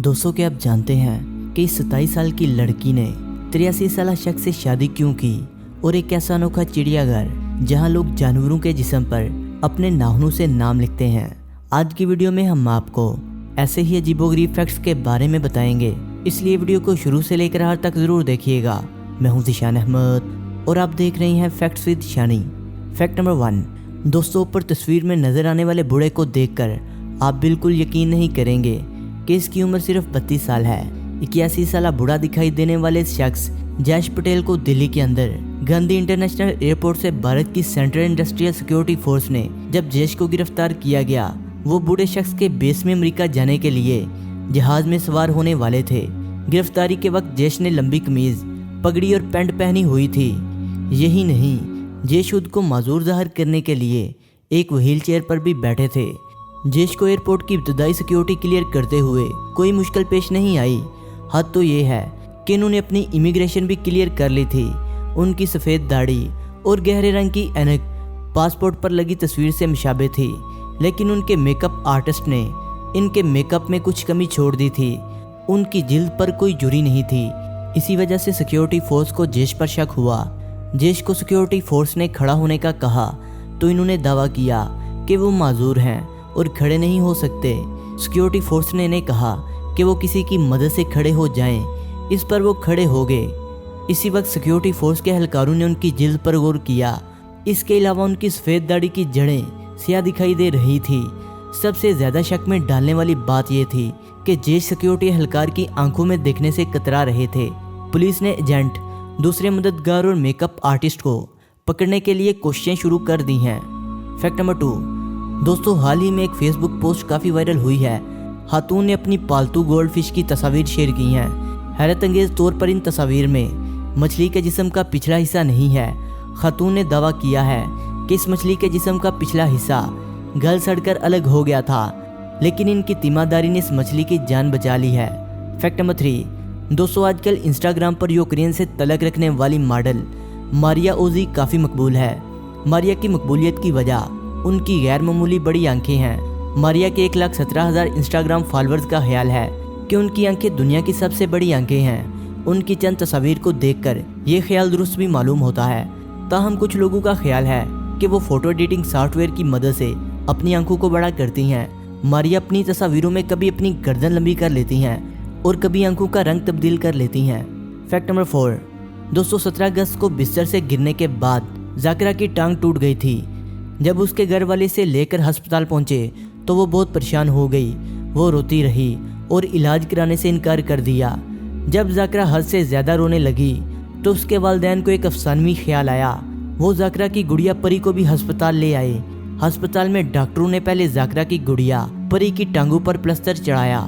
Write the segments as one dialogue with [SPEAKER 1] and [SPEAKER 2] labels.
[SPEAKER 1] दोस्तों क्या आप जानते हैं कि इस 27 साल की लड़की ने 83 साल शख्स से शादी क्यों की और एक ऐसा अनोखा चिड़ियाघर जहां लोग जानवरों के जिस्म पर अपने नाखूनों से नाम लिखते हैं। आज की वीडियो में हम आपको ऐसे ही अजीबोगरीब फैक्ट्स के बारे में बताएंगे, इसलिए वीडियो को शुरू से लेकर आखिर तक जरूर देखिएगा। मैं हूं ज़ीशान अहमद और आप देख रहे हैं facts with Shani. Fact number 1। दोस्तों, ऊपर तस्वीर में नजर आने वाले बूढ़े को देखकर आप बिल्कुल यकीन नहीं करेंगे कि इसकी उम्र सिर्फ 32 साल है। 81 साल बूढ़ा दिखाई देने वाले शख्स जयेश पटेल को दिल्ली के अंदर गांधी इंटरनेशनल एयरपोर्ट से भारत की सेंट्रल इंडस्ट्रियल सिक्योरिटी फोर्स ने जब जयेश को गिरफ्तार किया गया, वो बूढ़े शख्स के बेस में अमेरिका जाने के लिए जहाज में सवार होने वाले थे। गिरफ्तारी के वक्त जयेश ने लंबी कमीज, पगड़ी और पैंट पहनी हुई थी। यही नहीं, जयेश खुद को माजूर जाहिर करने के लिए एक व्हील चेयर पर भी बैठे थे। जयेश को एयरपोर्ट की इब्तदाई सिक्योरिटी क्लियर करते हुए कोई मुश्किल पेश नहीं आई। हद तो ये है कि इन्होंने अपनी इमिग्रेशन भी क्लियर कर ली थी। उनकी सफ़ेद दाढ़ी और गहरे रंग की ऐनक पासपोर्ट पर लगी तस्वीर से मुशाबे थी, लेकिन उनके मेकअप आर्टिस्ट ने इनके मेकअप में कुछ कमी छोड़ दी थी। उनकी जिल्द पर कोई झुर्री नहीं थी। इसी वजह से सिक्योरिटी फोर्स को जयेश पर शक हुआ। जयेश को सिक्योरिटी फोर्स ने खड़ा होने का कहा तो इन्होंने दावा किया कि वो माजूर हैं और खड़े नहीं हो सकते। सिक्योरिटी फोर्स ने इन्हें कहा कि वो किसी की मदद से खड़े हो जाएं। इस पर वो खड़े हो गए। इसी वक्त सिक्योरिटी फोर्स के एहलकारों ने उनकी जिल्द पर गौर किया। इसके अलावा उनकी सफ़ेद दाढ़ी की जड़ें स्याह दिखाई दे रही थी। सबसे ज़्यादा शक में डालने वाली बात यह थी कि जयेश सिक्योरिटी एहलकार की आंखों में देखने से कतरा रहे थे। पुलिस ने एजेंट, दूसरे मददगार और मेकअप आर्टिस्ट को पकड़ने के लिए कोशिशें शुरू कर दी हैं। Fact number 2। दोस्तों, हाल ही में एक फेसबुक पोस्ट काफ़ी वायरल हुई है। खातून ने अपनी पालतू गोल्ड फिश की तस्वीर शेयर की हैं। हैरत अंगेज तौर पर इन तस्वीर में मछली के जिस्म का पिछला हिस्सा नहीं है। खातून ने दावा किया है कि इस मछली के जिस्म का पिछला हिस्सा गल सड़कर अलग हो गया था, लेकिन इनकी तीमारदारी ने इस मछली की जान बचा ली है। Fact number 3। दोस्तों, आजकल इंस्टाग्राम पर यूक्रेन से तलक रखने वाली मॉडल मारिया ओजी काफ़ी मकबूल है। मारिया की मकबूलियत की वजह उनकी गैर मामूली बड़ी आंखें हैं। मारिया के 1,17,000 इंस्टाग्राम फॉलोअर्स का ख्याल है कि उनकी आंखें दुनिया की सबसे बड़ी आंखें हैं। उनकी चंद तस्वीर को देखकर ये ख्याल दुरुस्त भी मालूम होता है। ताहम कुछ लोगों का ख्याल है कि वो फोटो एडिटिंग सॉफ्टवेयर की मदद से अपनी आंखों को बड़ा करती हैं। मारिया अपनी तस्वीरों में कभी अपनी गर्दन लंबी कर लेती हैं और कभी आंखों का रंग तब्दील कर लेती हैं। Fact number 4। दोस्तों, 17 अगस्त को बिस्तर से गिरने के बाद जाकिरा की टांग टूट गई थी। जब उसके घर वाले से लेकर अस्पताल पहुंचे तो वो बहुत परेशान हो गई। वो रोती रही और इलाज कराने से इनकार कर दिया। जब जाकिरा हद से ज़्यादा रोने लगी तो उसके वालिदैन को एक अफसानवी ख्याल आया। वो जाकिरा की गुड़िया परी को भी अस्पताल ले आए। अस्पताल में डॉक्टरों ने पहले जाकिरा की गुड़िया परी की टांगों पर प्लास्टर चढ़ाया,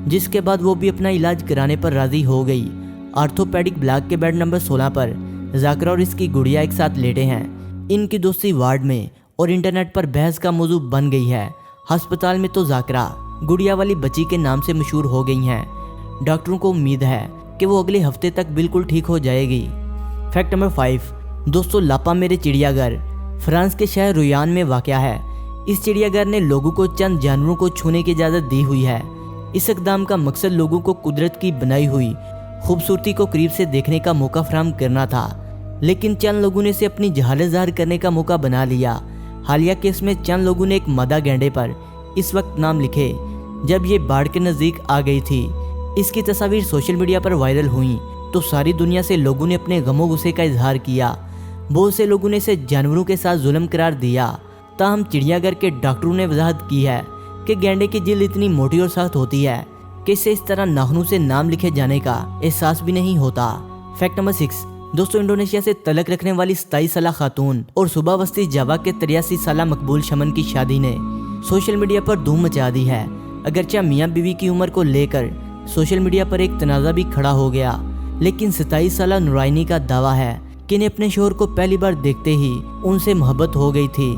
[SPEAKER 1] जिसके बाद वो भी अपना इलाज कराने पर राज़ी हो गई। आर्थोपेडिक ब्लॉक के बेड नंबर 16 पर जाकिरा और इसकी गुड़िया एक साथ लेटे हैं। इनकी दोस्ती वार्ड में और इंटरनेट पर बहस का मौजू बन गई है। अस्पताल में तो जाकिरा गुड़िया वाली बच्ची के नाम से मशहूर हो गई हैं। डॉक्टरों को उम्मीद है कि वो अगले हफ्ते तक बिल्कुल ठीक हो जाएगी। Fact number 5। दोस्तों, लापा मेरे चिड़ियाघर फ्रांस के शहर रुयान में वाक़या है। इस चिड़ियाघर ने लोगों को चंद जानवरों को छूने की इजाज़त दी हुई है। इस इक़दाम का मकसद लोगों को कुदरत की बनाई हुई खूबसूरती को करीब से देखने का मौका फराहम करना था, लेकिन चंद लोगों ने इसे अपनी जहालत ज़ाहिर करने का मौका बना लिया। हालिया केस में चंद लोगों ने एक मादा गैंडे पर इस वक्त नाम लिखे जब ये बाढ़ के नज़दीक आ गई थी। इसकी तस्वीर सोशल मीडिया पर वायरल हुई तो सारी दुनिया से लोगों ने अपने गमो गुस्से का इजहार किया। बहुत से लोगों ने इसे जानवरों के साथ जुल्म करार दिया। ताहम चिड़ियाघर के डॉक्टरों ने वजाहत की है कि गैंडे की जिल्द इतनी मोटी और सख्त होती है कि इससे इस तरह नाखूनों से नाम लिखे जाने का एहसास भी नहीं होता। Fact number 6। दोस्तों, इंडोनेशिया से तलक रखने वाली 27 साल खातून और सुबह वस्ती जावा के 83 साल मकबूल शमन की शादी ने सोशल मीडिया पर धूम मचा दी है। अगरचे मियाँ बीवी की उम्र को लेकर सोशल मीडिया पर एक तनाज़ा भी खड़ा हो गया, लेकिन 27 साल नुराइनी का दावा है कि इन्हें अपने शोहर को पहली बार देखते ही उनसे मोहब्बत हो गई थी।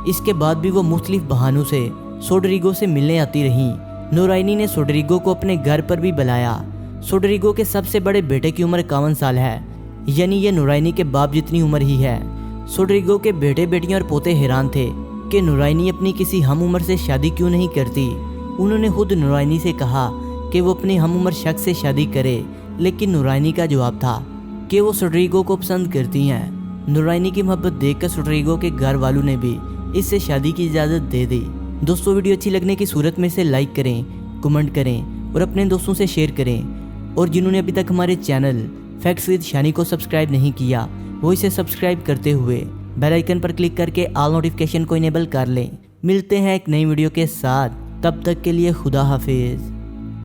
[SPEAKER 1] इसके बाद भी वो मुख्तलिफ बहानों से सोडरिगो से मिलने आती रहीं। नुराइनी ने सोडरिगो को अपने घर पर भी बुलाया। सोडरिगो के सबसे बड़े बेटे की उम्र 51 साल है, यानी ये नुराइनी के बाप जितनी उम्र ही है। सोडरिगो के बेटे बेटियां और पोते हैरान थे कि नुराइनी अपनी किसी हम उम्र से शादी क्यों नहीं करती। उन्होंने खुद नुराइनी से कहा کہ وہ اپنی ہم عمر شخص سے شادی کرے، لیکن نورانی کا جواب تھا کہ وہ سٹریگو کو پسند کرتی ہیں۔ نورانی کی محبت دیکھ کر سٹریگو کے گھر والوں نے بھی اس سے شادی کی اجازت دے دی۔ دوستو ویڈیو اچھی لگنے کی صورت میں اسے لائک کریں، کمنٹ کریں اور اپنے دوستوں سے شیئر کریں، اور جنہوں نے ابھی تک ہمارے چینل فیکٹس ود شانی کو سبسکرائب نہیں کیا وہ اسے سبسکرائب کرتے ہوئے بیل آئیکن پر کلک کر کے آل نوٹیفیکیشن کو انیبل کر لیں۔ ملتے ہیں ایک نئی ویڈیو کے ساتھ، تب تک کے لیے خدا حافظ۔